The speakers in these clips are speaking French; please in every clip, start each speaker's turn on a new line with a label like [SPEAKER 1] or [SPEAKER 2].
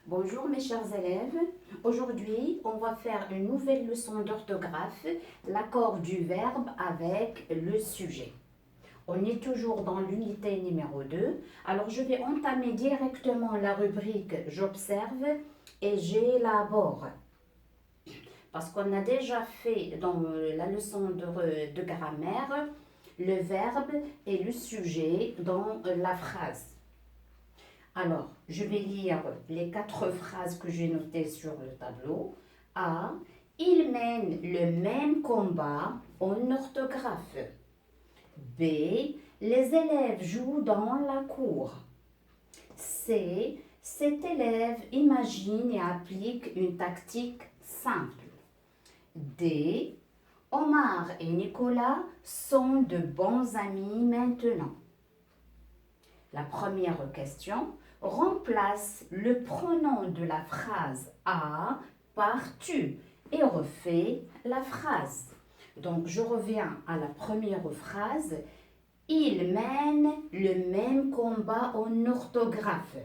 [SPEAKER 1] Bonjour mes chers élèves, aujourd'hui on va faire une nouvelle leçon d'orthographe, l'accord du verbe avec le sujet. On est toujours dans l'unité numéro 2, alors je vais entamer directement la rubrique j'observe et j'élabore. Parce qu'on a déjà fait dans la leçon de grammaire le verbe et le sujet dans la phrase. Alors, je vais lire les 4 phrases que j'ai notées sur le tableau. A. Ils mènent le même combat en orthographe. B. Les élèves jouent dans la cour. C. Cet élève imagine et applique une tactique simple. D. Omar et Nicolas sont de bons amis maintenant. La première question, remplace le pronom de la phrase a par tu et refais la phrase. Donc, je reviens à la première phrase. Ils mènent le même combat en orthographe.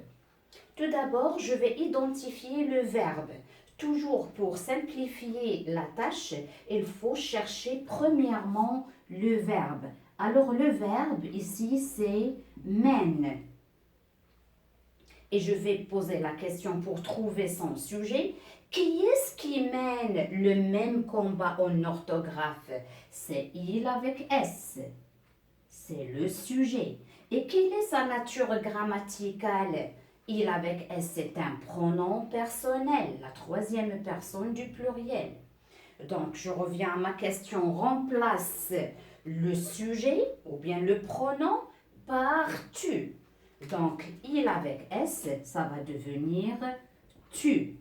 [SPEAKER 1] Tout d'abord, je vais identifier le verbe. Toujours pour simplifier la tâche, il faut chercher premièrement le verbe. Alors, le verbe ici, c'est mène. Et je vais poser la question pour trouver son sujet. Qui est-ce qui mène le même combat en orthographe? C'est il avec S. C'est le sujet. Et quelle est sa nature grammaticale? Il avec S, c'est un pronom personnel, la 3e personne du pluriel. Donc, je reviens à ma question. Remplace le sujet ou bien le pronom par tu. Donc, il avec S, ça va devenir tu.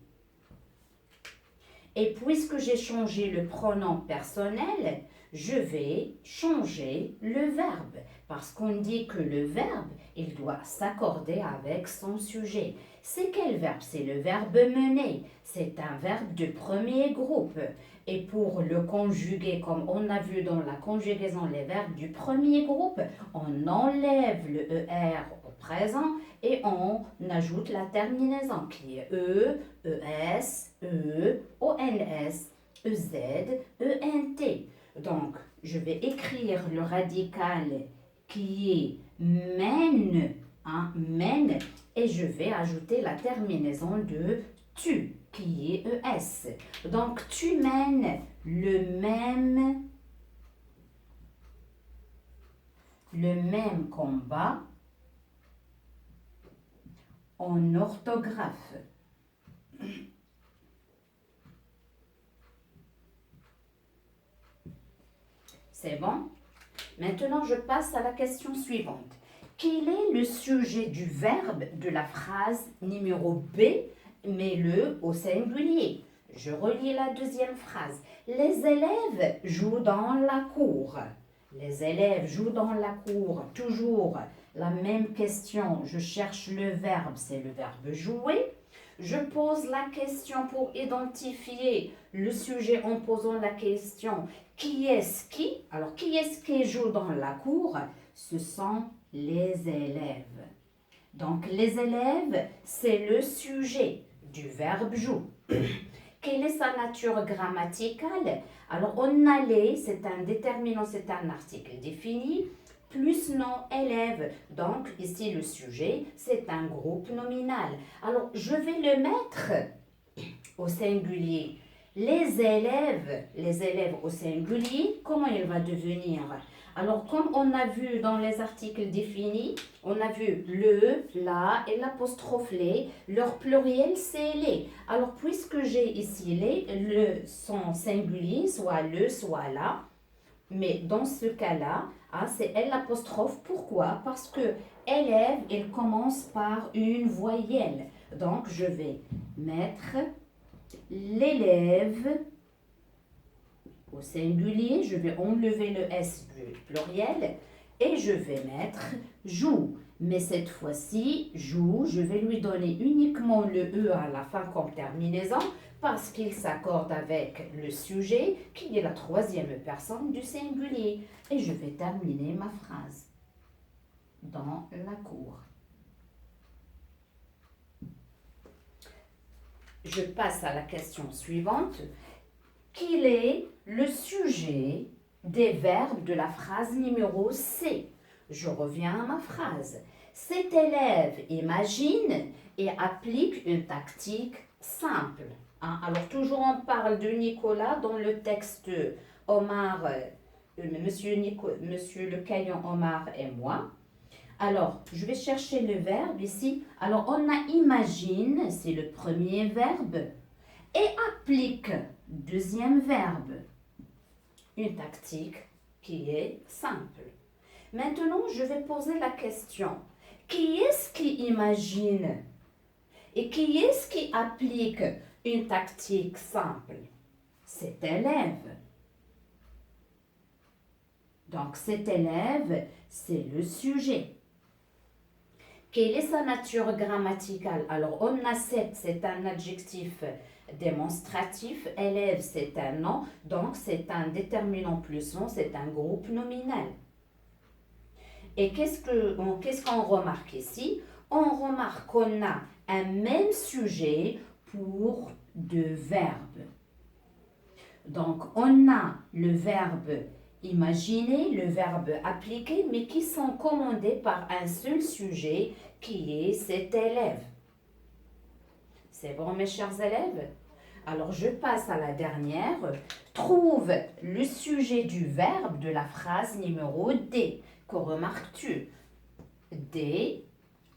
[SPEAKER 1] Et puisque j'ai changé le pronom personnel, je vais changer le verbe. Parce qu'on dit que le verbe, il doit s'accorder avec son sujet. C'est quel verbe? C'est le verbe mener. C'est un verbe de premier groupe. Et pour le conjuguer, comme on a vu dans la conjugaison, les verbes du premier groupe, on enlève le ER au présent et on ajoute la terminaison qui est E, ES, E, ONS, EZ, ENT. Donc, je vais écrire le radical qui est mène, mène, et je vais ajouter la terminaison de tu, qui est ES. Donc, tu mènes le même combat en orthographe. C'est bon? Maintenant, je passe à la question suivante. Quel est le sujet du verbe de la phrase numéro B, mets-le au singulier? Je relis la deuxième phrase. Les élèves jouent dans la cour. Les élèves jouent dans la cour. Toujours la même question. Je cherche le verbe, c'est le verbe jouer. Je pose la question pour identifier le sujet en posant la question qui est-ce qui? Alors, qui est-ce qui joue dans la cour? Ce sont les élèves. Donc, les élèves, c'est le sujet du verbe joue. Quelle est sa nature grammaticale? Alors, on a les, c'est un déterminant, c'est un article défini, plus nom élève. Donc, ici, le sujet, c'est un groupe nominal. Alors, je vais le mettre au singulier. Les élèves au singulier, comment il va devenir? Alors, comme on a vu dans les articles définis, on a vu le, la et l'apostrophe les. Leur pluriel, c'est les. Alors, puisque j'ai ici les, le sont singulier, soit le, soit la. Mais dans ce cas-là, c'est L apostrophe. Pourquoi? Parce que élève, il commence par une voyelle. Donc, je vais mettre l'élève au singulier, je vais enlever le S du pluriel et je vais mettre joue. Mais cette fois-ci, joue, je vais lui donner uniquement le E à la fin comme terminaison parce qu'il s'accorde avec le sujet qui est la 3e personne du singulier. Et je vais terminer ma phrase dans la cour. je passe à la question suivante. Quel est le sujet des verbes de la phrase numéro C? Je reviens à ma phrase. Cet élève imagine et applique une tactique simple. Hein? Alors toujours on parle de Nicolas dans le texte Omar, monsieur le Caillon, Omar et moi. Alors, je vais chercher le verbe ici. Alors, on a imagine, c'est le premier verbe, et applique, deuxième verbe. Une tactique qui est simple. Maintenant, je vais poser la question. Qui est-ce qui imagine et qui est-ce qui applique une tactique simple? Cet élève. Donc, cet élève, c'est le sujet. Quelle est sa nature grammaticale? Alors, on accepte, c'est un adjectif démonstratif. Élève, c'est un nom. Donc, c'est un déterminant plus nom, c'est un groupe nominal. Et qu'est-ce qu'on remarque ici? On remarque qu'on a un même sujet pour deux verbes. Donc, on a le verbe imaginer, le verbe appliquer, mais qui sont commandés par un seul sujet qui est cet élève. C'est bon, mes chers élèves? Alors, je passe à la dernière. Trouve le sujet du verbe de la phrase numéro D. Que remarques-tu? D.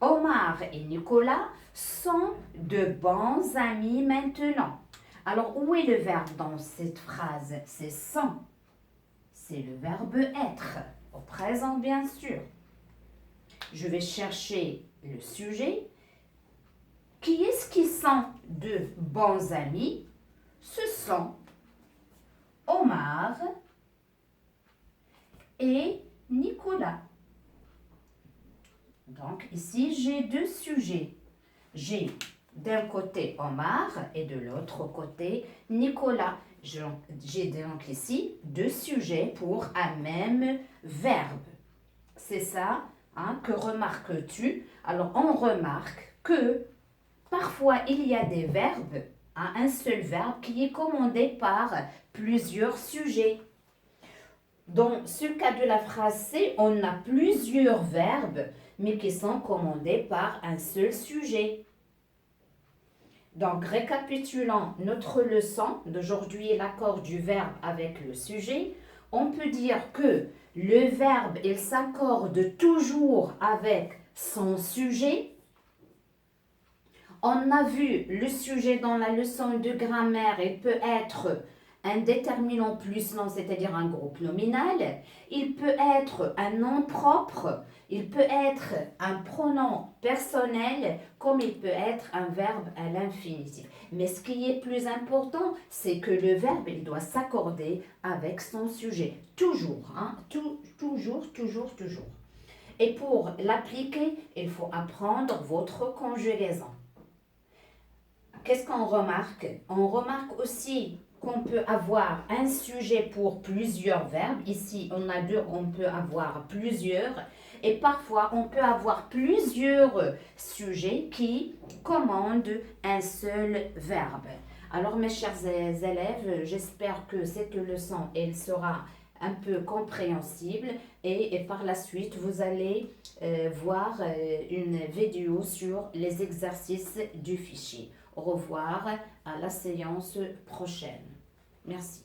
[SPEAKER 1] Omar et Nicolas sont de bons amis maintenant. Alors, où est le verbe dans cette phrase? C'est sont. C'est le verbe être, au présent bien sûr. Je vais chercher le sujet. Qui est-ce qui sont de bons amis? Ce sont Omar et Nicolas. Donc ici, j'ai deux sujets. J'ai d'un côté Omar et de l'autre côté Nicolas. J'ai donc ici deux sujets pour un même verbe. C'est ça, hein, que remarques-tu? Alors, on remarque que parfois, il y a des verbes, hein, un seul verbe qui est commandé par plusieurs sujets. Dans ce cas de la phrase C, on a plusieurs verbes, mais qui sont commandés par un seul sujet. Donc, récapitulant notre leçon d'aujourd'hui, l'accord du verbe avec le sujet, on peut dire que le verbe, il s'accorde toujours avec son sujet. On a vu le sujet dans la leçon de grammaire, il peut être un déterminant plus nom, c'est-à-dire un groupe nominal. Il peut être un nom propre. Il peut être un pronom personnel, comme il peut être un verbe à l'infinitif. Mais ce qui est plus important, c'est que le verbe, il doit s'accorder avec son sujet. Toujours, hein? Toujours. Et pour l'appliquer, il faut apprendre votre conjugaison. Qu'est-ce qu'on remarque? On remarque aussi qu'on peut avoir un sujet pour plusieurs verbes. Ici, on a deux, on peut avoir plusieurs. Et parfois, on peut avoir plusieurs sujets qui commandent un seul verbe. Alors, mes chers élèves, j'espère que cette leçon, elle sera un peu compréhensible et par la suite, vous allez voir une vidéo sur les exercices du fichier. Au revoir, à la séance prochaine. Merci.